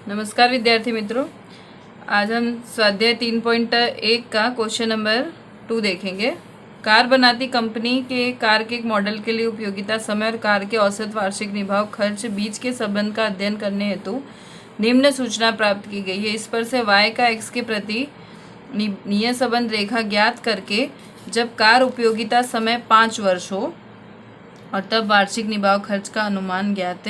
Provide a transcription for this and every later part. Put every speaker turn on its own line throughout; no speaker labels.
नमस्कार विद्यार्थी मित्रों, आज हम स्वाध्याय 3.1 का क्वेश्चन नंबर 2 देखेंगे। कार बनाती कंपनी के कार के एक मॉडल के लिए उपयोगिता समय और कार के औसत वार्षिक निभाव खर्च बीच के संबंध का अध्ययन करने हेतु निम्न सूचना प्राप्त की गई है। इस पर से y का x के प्रति नियत संबंध रेखा ज्ञात करके जब कार उपयोगिता समय 5 वर्ष हो और तब वार्षिक निभाव खर्च का अनुमान ज्ञात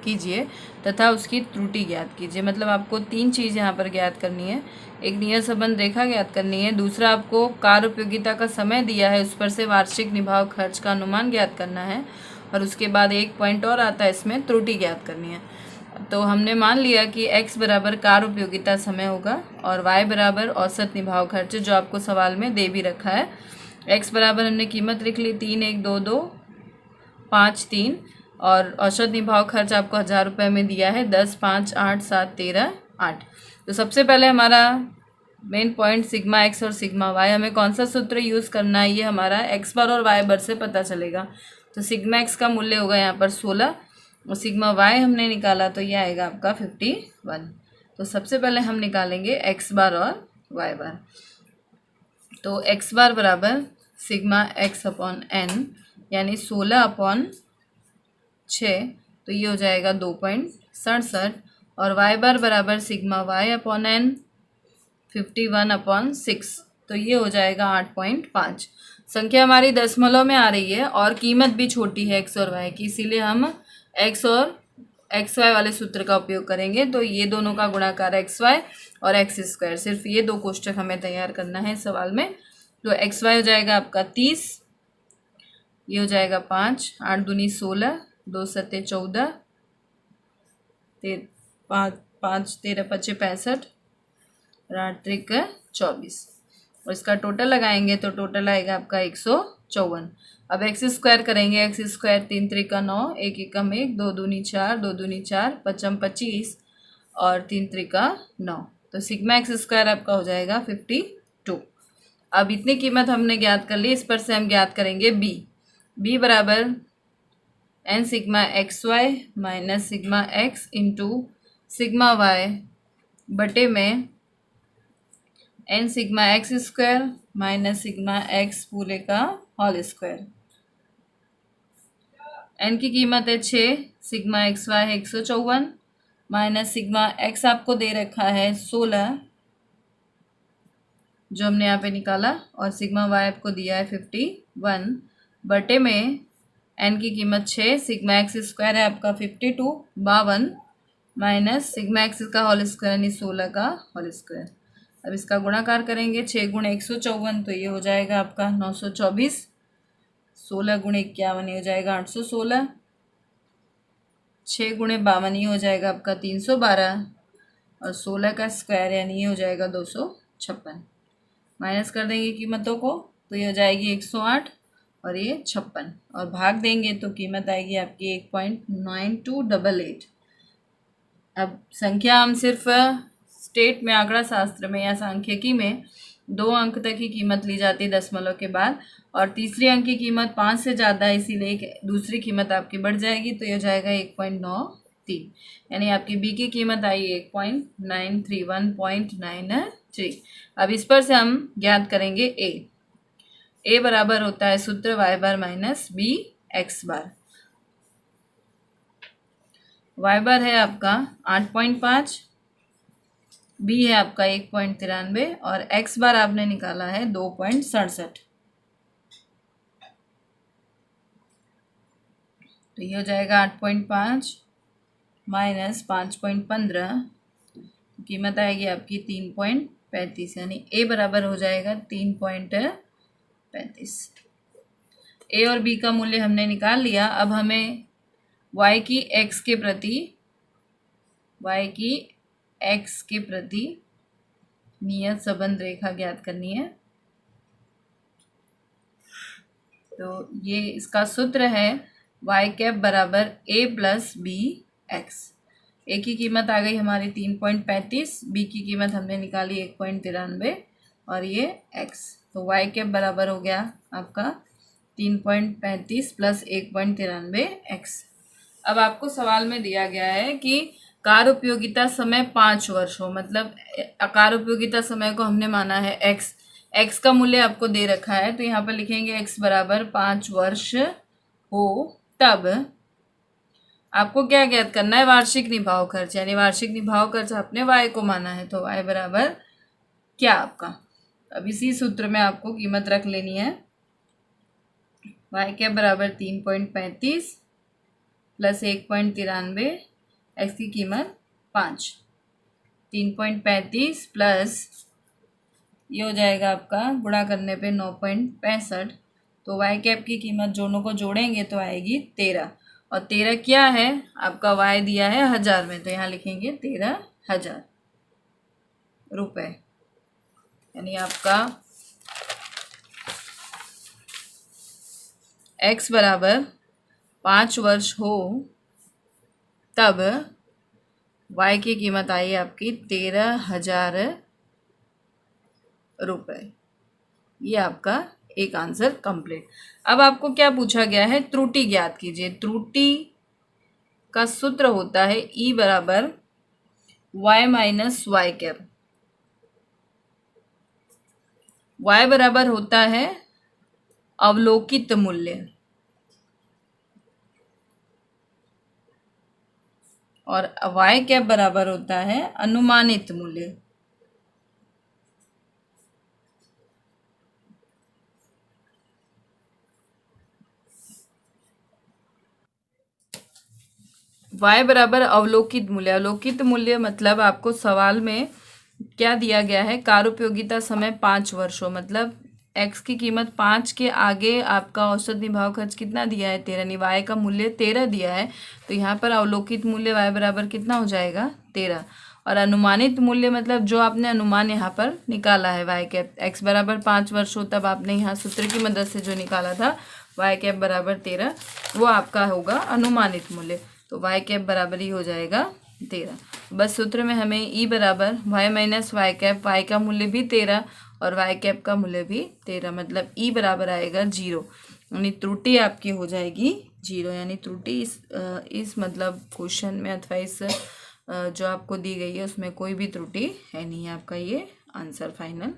कीजिए तथा उसकी त्रुटि ज्ञात कीजिए। मतलब आपको 3 चीज़ यहाँ पर ज्ञात करनी है। एक नियत संबंध रेखा ज्ञात करनी है, दूसरा आपको कार उपयोगिता का समय दिया है, उस पर से वार्षिक निभाव खर्च का अनुमान ज्ञात करना है, और उसके बाद एक पॉइंट और आता है, इसमें त्रुटि ज्ञात करनी है। तो हमने मान लिया कि x बराबर कार उपयोगिता समय होगा और y बराबर औसत निभाव खर्च, जो आपको सवाल में दे भी रखा है। x बराबर हमने कीमत लिख ली 3, 1, 2, 2, 5, 3, और औसत निभाव खर्च आपको 1000 रुपये में दिया है 10, 5, 8, 7, 13, 8। तो सबसे पहले हमारा मेन पॉइंट सिग्मा एक्स और सिग्मा वाई, हमें कौन सा सूत्र यूज़ करना है, ये हमारा एक्स बार और वाई बार से पता चलेगा। तो सिग्मा एक्स का मूल्य होगा यहाँ पर 16 और सिग्मा वाई हमने निकाला तो ये आएगा आपका 51। तो सबसे पहले हम निकालेंगे एक्स बार और वाई बार। तो एक्स बार बराबर सिग्मा एक्स अपॉन एन यानी 16/6, तो ये हो जाएगा 2.67, और वाई बार बराबर सिग्मा वाई अपॉन एन 51/6, तो ये हो जाएगा 8.5। संख्या हमारी दशमलव में आ रही है और कीमत भी छोटी है एक्स और वाई की, इसीलिए हम एक्स और एक्स वाई वाले सूत्र का उपयोग करेंगे। तो ये दोनों का गुणाकार एक्स वाई और एक्स स्क्वायर, सिर्फ ये 2 कोष्ठक हमें तैयार करना है सवाल में। तो एक्स वाई हो जाएगा आपका 30, ये हो जाएगा 5, 8 दूनी 16, 2 सत्ते 14, 5 13 25 65 और 8 त्रिक 24, और इसका टोटल लगाएंगे तो टोटल आएगा आपका 154। अब एक्स स्क्वायर करेंगे, एक्स स्क्वायर 3 त्रिका 9, 1 एकम 1, 2 दूनी 4, 2 दूनी 4, 5 25 और 3 त्रिका 9, तो सिग्मा एक्स स्क्वायर आपका हो जाएगा 52। अब इतनी कीमत हमने ज्ञात कर ली, इस पर से हम ज्ञात करेंगे बी बराबर n sigma x y minus sigma x into sigma y बटे में n sigma x square minus sigma x पूरे का होल स्क्वायर। एन की कीमत है 6, सिग्मा एक्स वाई है 154 माइनस सिग्मा एक्स आपको दे रखा है 16 जो हमने यहाँ पे निकाला, और सिग्मा वाई आपको दिया है 51 बटे में एन की कीमत 6, सिग्मा एक्स स्क्वायर है आपका 52 माइनस सिग्मा एक्स का होल स्क्वायर यानी 16 का होल स्क्वायर। अब इसका गुणाकार करेंगे, 6 गुणे 154, तो ये हो जाएगा आपका 924, 16 गुणे 51 ये हो जाएगा 816, 6 गुणे 52 ये हो जाएगा आपका 312, और 16 का स्क्वायर यानी ये हो जाएगा 256। माइनस कर देंगे कीमतों को तो ये हो जाएगी 108 और ये 56, और भाग देंगे तो कीमत आएगी आपकी 8.9288। अब संख्या हम सिर्फ स्टेट में, आंकड़ा शास्त्र में या सांख्यिकी में 2 अंक तक ही कीमत ली जाती है दशमलव के बाद, और तीसरी अंक की कीमत 5 से ज़्यादा है, इसीलिए दूसरी कीमत आपकी बढ़ जाएगी, तो ये हो जाएगा 1.93, यानी आपकी बी की कीमत आई 1.931.93। अब इस पर से हम ज्ञात करेंगे ए बराबर होता है सूत्र वाई बार माइनस बी एक्स बार। वाई बार है आपका 8.5, बी है आपका 1.93 और एक्स बार आपने निकाला है 2.67, तो ये हो जाएगा 8.5 माइनस 5.15, कीमत आएगी आपकी 3.35, यानी ए बराबर हो जाएगा 3.35। ए और बी का मूल्य हमने निकाल लिया। अब हमें y की x के प्रति नियत संबंध रेखा ज्ञात करनी है। तो ये इसका सूत्र है y कैप बराबर a प्लस बी एक्स। ए की कीमत आ गई हमारी 3.35, बी की कीमत हमने निकाली 1.93 और ये x, तो y कैप बराबर हो गया आपका 3.35 प्लस 1.93 x। अब आपको सवाल में दिया गया है कि कार उपयोगिता समय 5 वर्ष हो, मतलब कार उपयोगिता समय को हमने माना है एक्स, एक्स का मूल्य आपको दे रखा है, तो यहाँ पर लिखेंगे एक्स बराबर 5 वर्ष हो तब आपको क्या ज्ञात करना है, वार्षिक निभाव खर्च, यानी वार्षिक निभाव खर्च आपने वाई को माना है, तो वाई बराबर क्या आपका, अब इसी सूत्र में आपको कीमत रख लेनी है। वाई कैप बराबर 3.35 प्लस 1.93, एक्स की कीमत 5, 3.35 प्लस ये हो जाएगा आपका गुणा करने पे 9.65, तो वाई कैप की कीमत दोनों को जोड़ेंगे तो आएगी 13, और 13 क्या है आपका, वाई दिया है 1000 में, तो यहाँ लिखेंगे 13,000 रुपये, यानी आपका एक्स बराबर 5 वर्ष हो तब वाई की कीमत आई आपकी 13,000 रुपये। ये आपका एक आंसर कंप्लीट। अब आपको क्या पूछा गया है, त्रुटि ज्ञात कीजिए। त्रुटि का सूत्र होता है ई बराबर y minus y cap. Y बराबर होता है अवलोकित मूल्य और वाई कैप बराबर होता है अनुमानित मूल्य। y बराबर अवलोकित मूल्य। अवलोकित मूल्य मतलब आपको सवाल में क्या दिया गया है, कार उपयोगिता समय 5 वर्ष हो, मतलब x की कीमत 5 के आगे आपका औसत निभाव खर्च कितना दिया है, 13, यानी y का मूल्य 13 दिया है, तो यहाँ पर अवलोकित मूल्य y बराबर कितना हो जाएगा 13, और अनुमानित मूल्य मतलब जो आपने अनुमान यहाँ पर निकाला है y कैप, x बराबर 5 वर्ष हो तब आपने यहाँ सूत्र की मदद से जो निकाला था y कैप बराबर 13, वो आपका होगा अनुमानित मूल्य, तो y कैप बराबर ही हो जाएगा 13। बस सूत्र में हमें ई बराबर y minus y cap, y का मूल्य भी 13 और y कैप का मूल्य भी 13, मतलब ई बराबर आएगा 0, यानी त्रुटि आपकी हो जाएगी 0, यानी त्रुटि इस मतलब क्वेश्चन में अथवा इस जो आपको दी गई है उसमें कोई भी त्रुटि है नहीं, आपका ये आंसर फाइनल